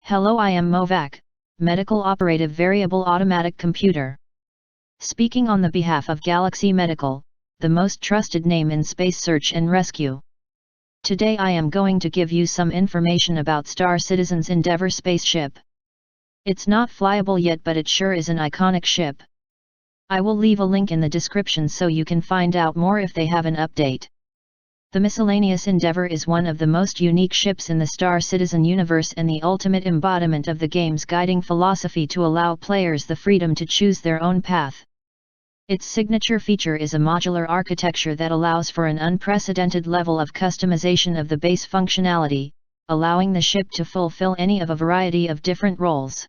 Hello, I am Movac, Medical Operative Variable Automatic Computer. Speaking on the behalf of Galaxy Medical, the most trusted name in space search and rescue. Today I am going to give you some information about Star Citizen's Endeavour spaceship. It's not flyable yet, but it sure is an iconic ship. I will leave a link in the description so you can find out more if they have an update. The miscellaneous Endeavour is one of the most unique ships in the Star Citizen universe and the ultimate embodiment of the game's guiding philosophy to allow players the freedom to choose their own path. Its signature feature is a modular architecture that allows for an unprecedented level of customization of the base functionality, allowing the ship to fulfill any of a variety of different roles.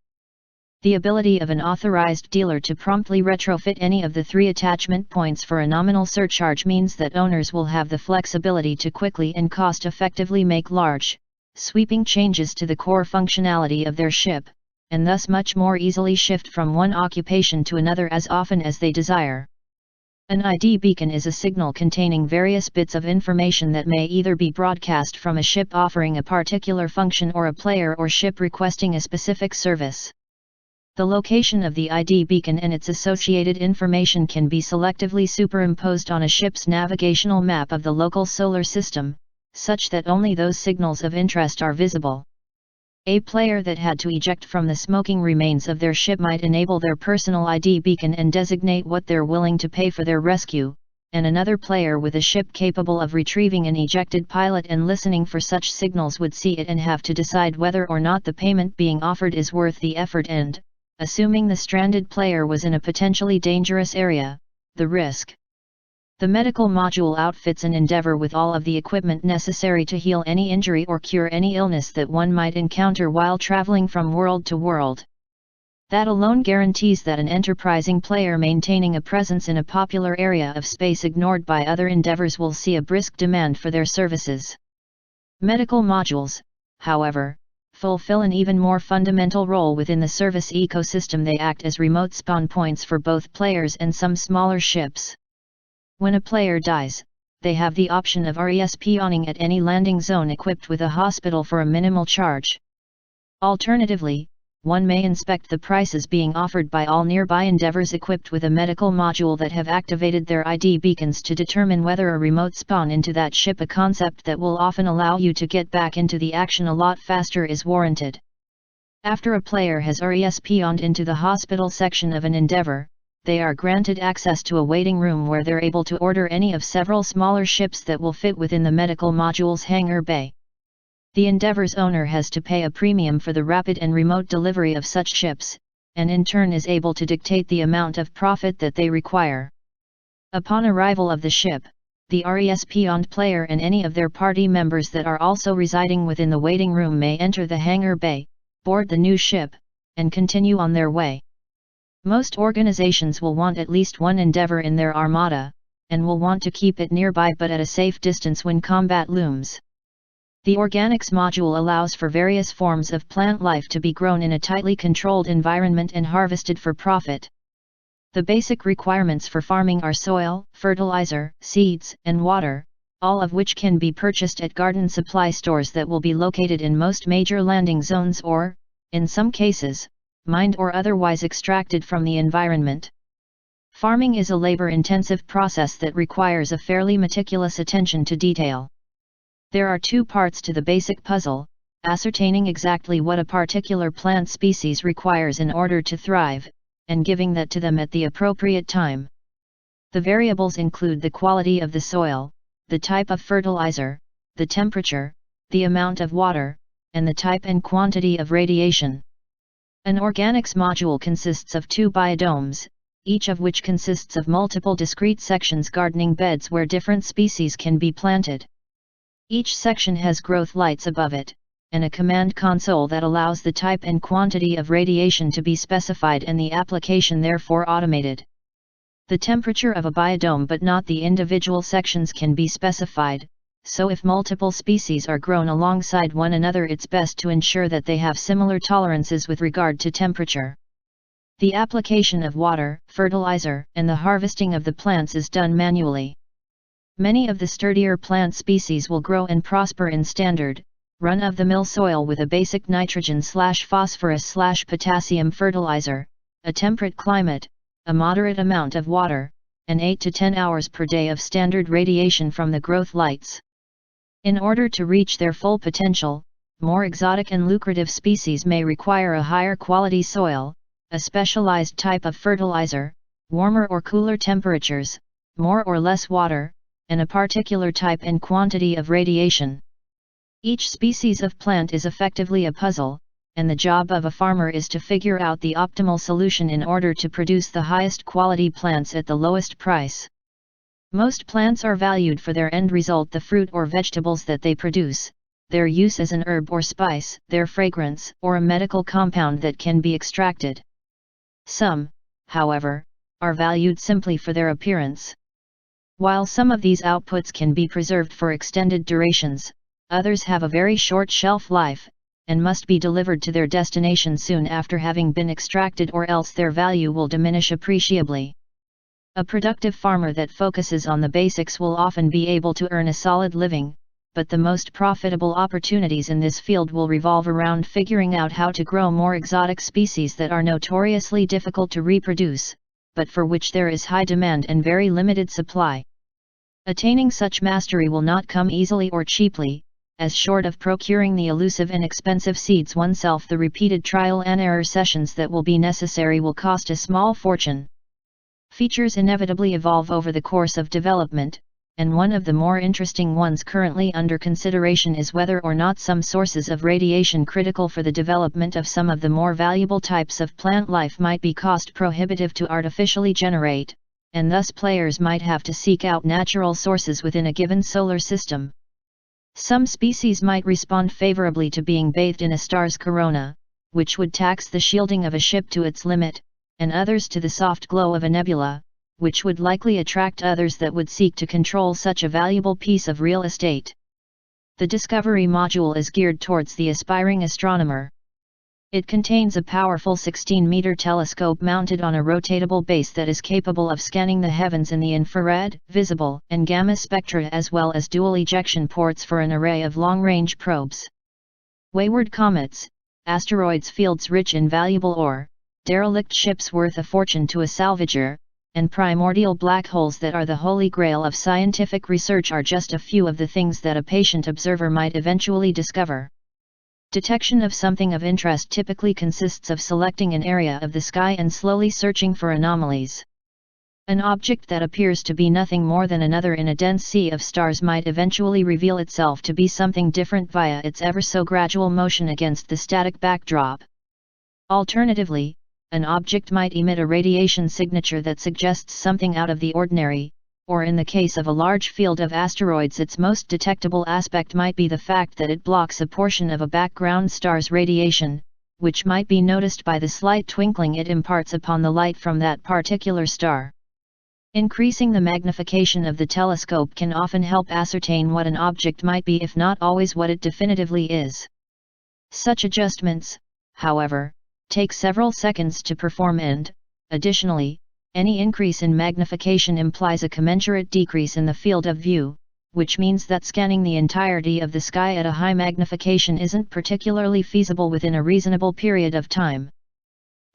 The ability of an authorized dealer to promptly retrofit any of the 3 attachment points for a nominal surcharge means that owners will have the flexibility to quickly and cost-effectively make large, sweeping changes to the core functionality of their ship, and thus much more easily shift from one occupation to another as often as they desire. An ID beacon is a signal containing various bits of information that may either be broadcast from a ship offering a particular function or a player or ship requesting a specific service. The location of the ID beacon and its associated information can be selectively superimposed on a ship's navigational map of the local solar system, such that only those signals of interest are visible. A player that had to eject from the smoking remains of their ship might enable their personal ID beacon and designate what they're willing to pay for their rescue, and another player with a ship capable of retrieving an ejected pilot and listening for such signals would see it and have to decide whether or not the payment being offered is worth the effort and, assuming the stranded player was in a potentially dangerous area, the risk. The medical module outfits an Endeavour with all of the equipment necessary to heal any injury or cure any illness that one might encounter while traveling from world to world. That alone guarantees that an enterprising player maintaining a presence in a popular area of space ignored by other Endeavours will see a brisk demand for their services. Medical modules, however, fulfill an even more fundamental role within the service ecosystem. They act as remote spawn points for both players and some smaller ships. When a player dies, they have the option of respawning at any landing zone equipped with a hospital for a minimal charge. Alternatively, one may inspect the prices being offered by all nearby Endeavours equipped with a medical module that have activated their ID beacons to determine whether a remote spawn into that ship, a concept that will often allow you to get back into the action a lot faster, is warranted. After a player has respawned into the hospital section of an Endeavour, they are granted access to a waiting room where they're able to order any of several smaller ships that will fit within the medical module's hangar bay. The Endeavour's owner has to pay a premium for the rapid and remote delivery of such ships, and in turn is able to dictate the amount of profit that they require. Upon arrival of the ship, the respawned player and any of their party members that are also residing within the waiting room may enter the hangar bay, board the new ship, and continue on their way. Most organizations will want at least one Endeavour in their armada, and will want to keep it nearby but at a safe distance when combat looms. The Organics module allows for various forms of plant life to be grown in a tightly controlled environment and harvested for profit. The basic requirements for farming are soil, fertilizer, seeds, and water, all of which can be purchased at garden supply stores that will be located in most major landing zones or, in some cases, mined or otherwise extracted from the environment. Farming is a labor-intensive process that requires a fairly meticulous attention to detail. There are 2 parts to the basic puzzle: ascertaining exactly what a particular plant species requires in order to thrive, and giving that to them at the appropriate time. The variables include the quality of the soil, the type of fertilizer, the temperature, the amount of water, and the type and quantity of radiation. An organics module consists of 2 biodomes, each of which consists of multiple discrete sections, gardening beds where different species can be planted. Each section has growth lights above it, and a command console that allows the type and quantity of radiation to be specified and the application therefore automated. The temperature of a biodome but not the individual sections can be specified, so if multiple species are grown alongside one another, it's best to ensure that they have similar tolerances with regard to temperature. The application of water, fertilizer, and the harvesting of the plants is done manually. Many of the sturdier plant species will grow and prosper in standard, run-of-the-mill soil with a basic nitrogen/phosphorus/potassium fertilizer, a temperate climate, a moderate amount of water, and 8 to 10 hours per day of standard radiation from the growth lights. In order to reach their full potential, more exotic and lucrative species may require a higher quality soil, a specialized type of fertilizer, warmer or cooler temperatures, more or less water, and a particular type and quantity of radiation. Each species of plant is effectively a puzzle, and the job of a farmer is to figure out the optimal solution in order to produce the highest quality plants at the lowest price. Most plants are valued for their end result, the fruit or vegetables that they produce, their use as an herb or spice, their fragrance, or a medical compound that can be extracted. Some, however, are valued simply for their appearance. While some of these outputs can be preserved for extended durations, others have a very short shelf life, and must be delivered to their destination soon after having been extracted, or else their value will diminish appreciably. A productive farmer that focuses on the basics will often be able to earn a solid living, but the most profitable opportunities in this field will revolve around figuring out how to grow more exotic species that are notoriously difficult to reproduce, but for which there is high demand and very limited supply. Attaining such mastery will not come easily or cheaply, as short of procuring the elusive and expensive seeds oneself, the repeated trial and error sessions that will be necessary will cost a small fortune. Features inevitably evolve over the course of development, and one of the more interesting ones currently under consideration is whether or not some sources of radiation critical for the development of some of the more valuable types of plant life might be cost prohibitive to artificially generate, and thus players might have to seek out natural sources within a given solar system. Some species might respond favorably to being bathed in a star's corona, which would tax the shielding of a ship to its limit, and others to the soft glow of a nebula, which would likely attract others that would seek to control such a valuable piece of real estate. The Discovery module is geared towards the aspiring astronomer. It contains a powerful 16-meter telescope mounted on a rotatable base that is capable of scanning the heavens in the infrared, visible, and gamma spectra, as well as dual ejection ports for an array of long-range probes. Wayward comets, asteroids, fields rich in valuable ore, derelict ships worth a fortune to a salvager, and primordial black holes that are the holy grail of scientific research are just a few of the things that a patient observer might eventually discover. Detection of something of interest typically consists of selecting an area of the sky and slowly searching for anomalies. An object that appears to be nothing more than another in a dense sea of stars might eventually reveal itself to be something different via its ever so gradual motion against the static backdrop. Alternatively, an object might emit a radiation signature that suggests something out of the ordinary, or in the case of a large field of asteroids, its most detectable aspect might be the fact that it blocks a portion of a background star's radiation, which might be noticed by the slight twinkling it imparts upon the light from that particular star. Increasing the magnification of the telescope can often help ascertain what an object might be, if not always what it definitively is. Such adjustments, however, take several seconds to perform, and, additionally, any increase in magnification implies a commensurate decrease in the field of view, which means that scanning the entirety of the sky at a high magnification isn't particularly feasible within a reasonable period of time.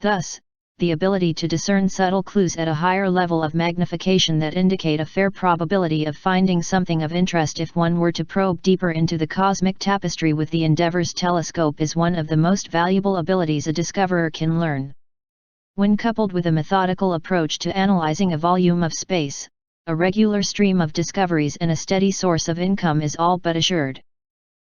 Thus, the ability to discern subtle clues at a higher level of magnification that indicate a fair probability of finding something of interest if one were to probe deeper into the cosmic tapestry with the Endeavor's telescope is one of the most valuable abilities a discoverer can learn. When coupled with a methodical approach to analyzing a volume of space, a regular stream of discoveries and a steady source of income is all but assured.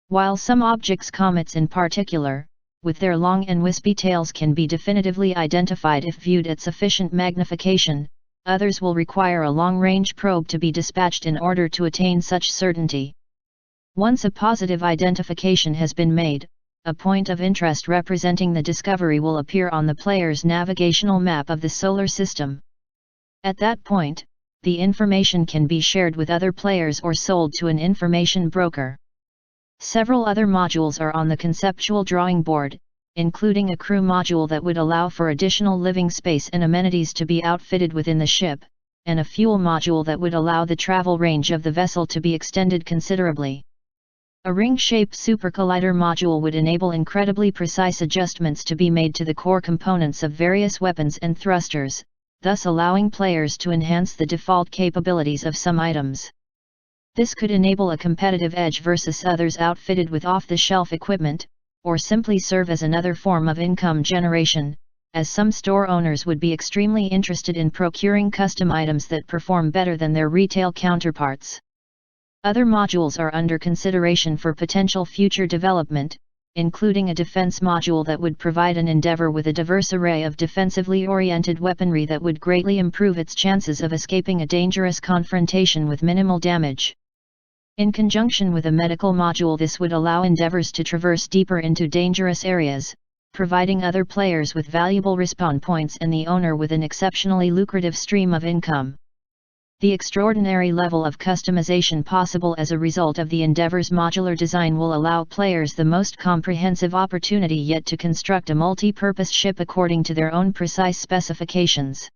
While some objects, comets in particular, with their long and wispy tails can be definitively identified if viewed at sufficient magnification, others will require a long-range probe to be dispatched in order to attain such certainty. Once a positive identification has been made, a point of interest representing the discovery will appear on the player's navigational map of the solar system. At that point, the information can be shared with other players or sold to an information broker. Several other modules are on the conceptual drawing board, including a crew module that would allow for additional living space and amenities to be outfitted within the ship, and a fuel module that would allow the travel range of the vessel to be extended considerably. A ring-shaped supercollider module would enable incredibly precise adjustments to be made to the core components of various weapons and thrusters, thus allowing players to enhance the default capabilities of some items. This could enable a competitive edge versus others outfitted with off-the-shelf equipment, or simply serve as another form of income generation, as some store owners would be extremely interested in procuring custom items that perform better than their retail counterparts. Other modules are under consideration for potential future development, including a defense module that would provide an endevor with a diverse array of defensively oriented weaponry that would greatly improve its chances of escaping a dangerous confrontation with minimal damage. In conjunction with a medical module, this would allow endevors to traverse deeper into dangerous areas, providing other players with valuable respawn points and the owner with an exceptionally lucrative stream of income. The extraordinary level of customization possible as a result of the endevor's modular design will allow players the most comprehensive opportunity yet to construct a multi-purpose ship according to their own precise specifications.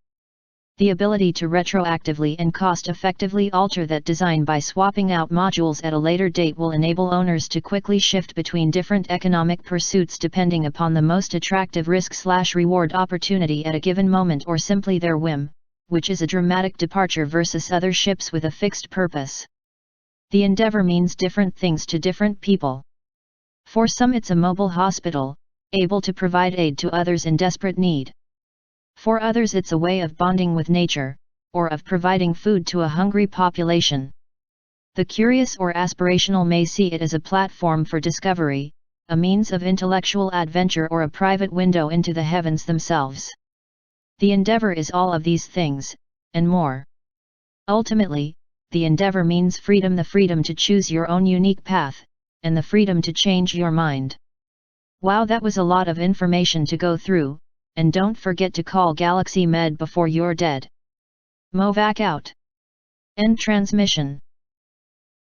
The ability to retroactively and cost-effectively alter that design by swapping out modules at a later date will enable owners to quickly shift between different economic pursuits depending upon the most attractive risk/reward opportunity at a given moment or simply their whim, which is a dramatic departure versus other ships with a fixed purpose. The endevor means different things to different people. For some it's a mobile hospital, able to provide aid to others in desperate need. For others it's a way of bonding with nature, or of providing food to a hungry population. The curious or aspirational may see it as a platform for discovery, a means of intellectual adventure, or a private window into the heavens themselves. The endevor is all of these things, and more. Ultimately, the endevor means freedom, the freedom to choose your own unique path, and the freedom to change your mind. Wow, that was a lot of information to go through, and don't forget to call Galaxy Med before you're dead. Movac out. End transmission.